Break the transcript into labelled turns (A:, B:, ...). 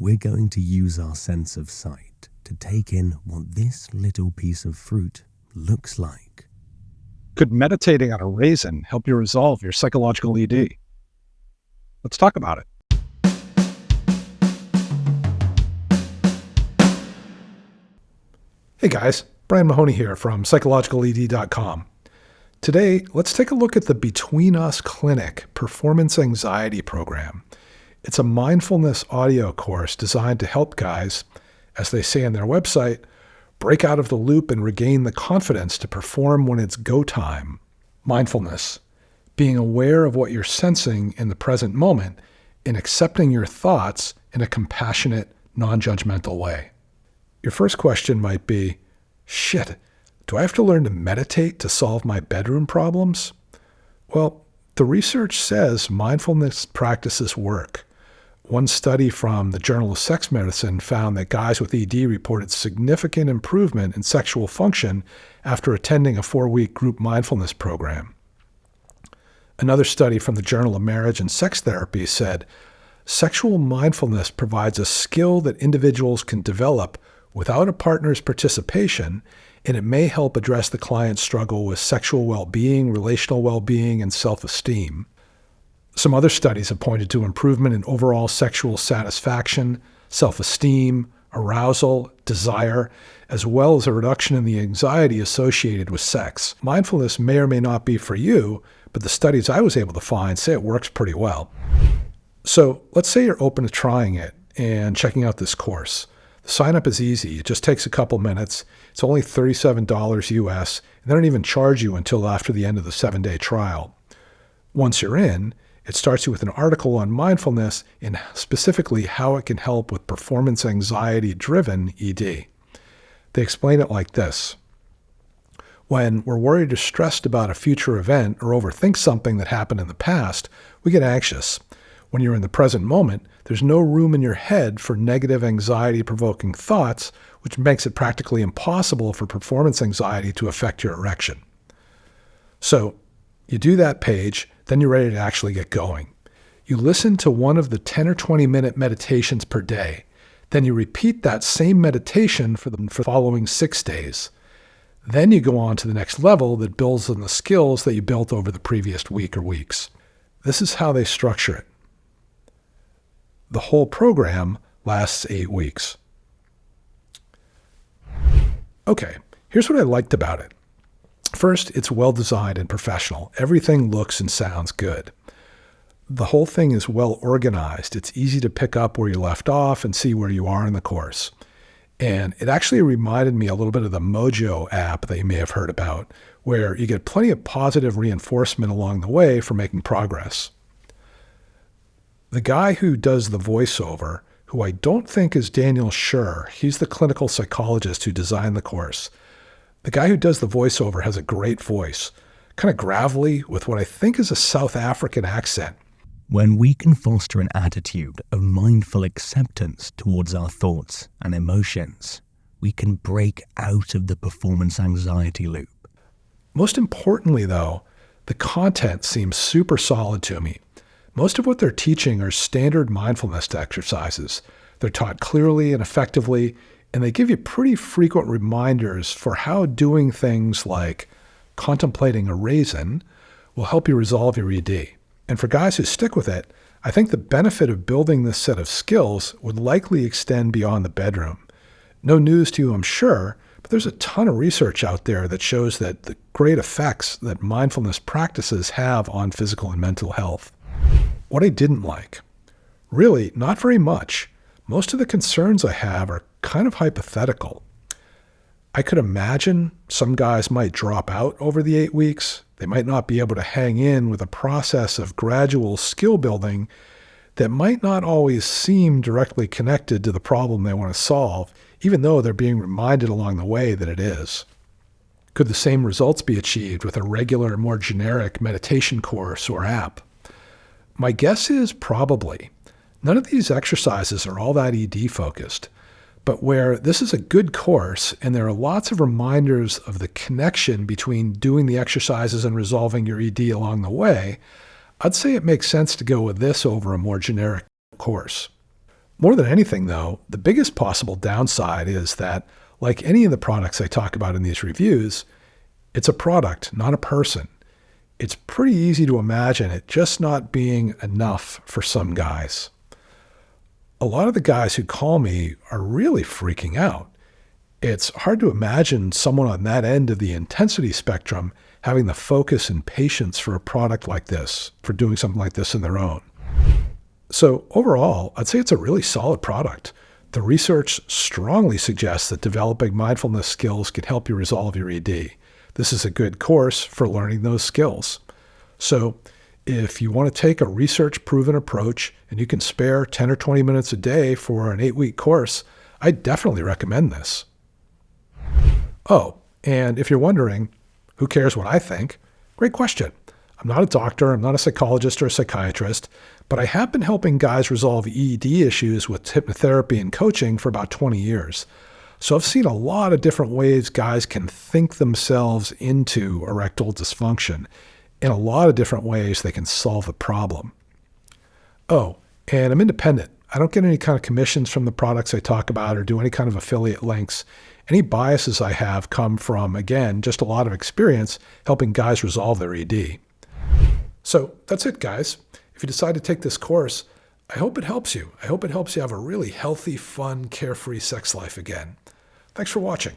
A: we're going to use our sense of sight to take in what this little piece of fruit looks like.
B: Could meditating on a raisin help you resolve your psychological ED? Let's talk about it.
C: Hey guys, Brian Mahoney here from psychologicaled.com. Today, let's take a look at the Between Us Clinic Performance Anxiety Program. It's a mindfulness audio course designed to help guys, as they say on their website, break out of the loop and regain the confidence to perform when it's go time. Mindfulness, being aware of what you're sensing in the present moment and accepting your thoughts in a compassionate, non-judgmental way. Your first question might be, shit, do I have to learn to meditate to solve my bedroom problems? Well, the research says mindfulness practices work. One study from the Journal of Sex Medicine found that guys with ED reported significant improvement in sexual function after attending a 4-week group mindfulness program. Another study from the Journal of Marriage and Sex Therapy said, sexual mindfulness provides a skill that individuals can develop without a partner's participation, and it may help address the client's struggle with sexual well-being, relational well-being, and self-esteem. Some other studies have pointed to improvement in overall sexual satisfaction, self-esteem, arousal, desire, as well as a reduction in the anxiety associated with sex. Mindfulness may or may not be for you, but the studies I was able to find say it works pretty well. So let's say you're open to trying it and checking out this course. The sign-up is easy. It just takes a couple minutes. It's only $37 US, and they don't even charge you until after the end of the 7-day trial. Once you're in, it starts you with an article on mindfulness and specifically how it can help with performance anxiety-driven ED. They explain it like this. When we're worried or stressed about a future event or overthink something that happened in the past, we get anxious. When you're in the present moment, there's no room in your head for negative anxiety-provoking thoughts, which makes it practically impossible for performance anxiety to affect your erection. So you do that page, then you're ready to actually get going. You listen to one of the 10 or 20-minute meditations per day. Then you repeat that same meditation for the following 6 days. Then you go on to the next level that builds on the skills that you built over the previous week or weeks. This is how they structure it. The whole program lasts 8 weeks. Okay, here's what I liked about it. First, it's well designed and professional. Everything looks and sounds good. The whole thing is well organized. It's easy to pick up where you left off and see where you are in the course. And it actually reminded me a little bit of the Mojo app that you may have heard about, where you get plenty of positive reinforcement along the way for making progress. The guy who does the voiceover, who I don't think is Daniel Schur, he's the clinical psychologist who designed the course. The guy who does the voiceover has a great voice, kind of gravelly with what I think is a South African accent.
A: When we can foster an attitude of mindful acceptance towards our thoughts and emotions, we can break out of the performance anxiety loop.
C: Most importantly, though, the content seems super solid to me. Most of what they're teaching are standard mindfulness exercises. They're taught clearly and effectively, and they give you pretty frequent reminders for how doing things like contemplating a raisin will help you resolve your ED. And for guys who stick with it, I think the benefit of building this set of skills would likely extend beyond the bedroom. No news to you, I'm sure, but there's a ton of research out there that shows that the great effects that mindfulness practices have on physical and mental health. What I didn't like? Really, not very much. Most of the concerns I have are kind of hypothetical. I could imagine some guys might drop out over the 8 weeks. They might not be able to hang in with a process of gradual skill building that might not always seem directly connected to the problem they want to solve, even though they're being reminded along the way that it is. Could the same results be achieved with a regular, more generic meditation course or app? My guess is probably. None of these exercises are all that ED focused, but where this is a good course and there are lots of reminders of the connection between doing the exercises and resolving your ED along the way, I'd say it makes sense to go with this over a more generic course. More than anything, though, the biggest possible downside is that, like any of the products I talk about in these reviews, it's a product, not a person. It's pretty easy to imagine it just not being enough for some guys. A lot of the guys who call me are really freaking out. It's hard to imagine someone on that end of the intensity spectrum having the focus and patience for a product like this, for doing something like this on their own. So overall, I'd say it's a really solid product. The research strongly suggests that developing mindfulness skills can help you resolve your ED. This is a good course for learning those skills. So if you want to take a research-proven approach and you can spare 10 or 20 minutes a day for an 8-week course, I definitely recommend this. Oh, and if you're wondering, who cares what I think? Great question. I'm not a doctor, I'm not a psychologist or a psychiatrist, but I have been helping guys resolve ED issues with hypnotherapy and coaching for about 20 years. So I've seen a lot of different ways guys can think themselves into erectile dysfunction, in a lot of different ways they can solve the problem. Oh, and I'm independent. I don't get any kind of commissions from the products I talk about or do any kind of affiliate links. Any biases I have come from, again, just a lot of experience helping guys resolve their ED. So that's it, guys. If you decide to take this course, I hope it helps you. I hope it helps you have a really healthy, fun, carefree sex life again. Thanks for watching.